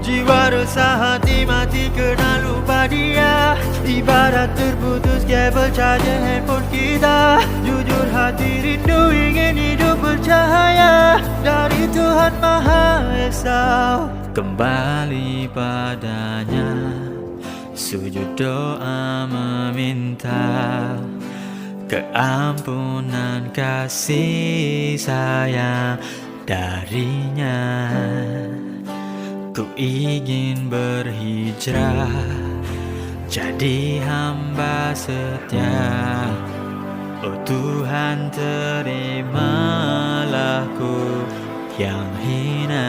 Jiwa resah hati mati kena lupa dia. Ibarat terputus kabel charger handphone kita. Jujur hati rindu ingin hidup bercahaya dari Tuhan Maha Esa. Kembali padanya, sujud doa meminta keampunan kasih sayang darinya. Ku ingin berhijrah jadi hamba setia. Oh Tuhan, terimalah ku yang hina.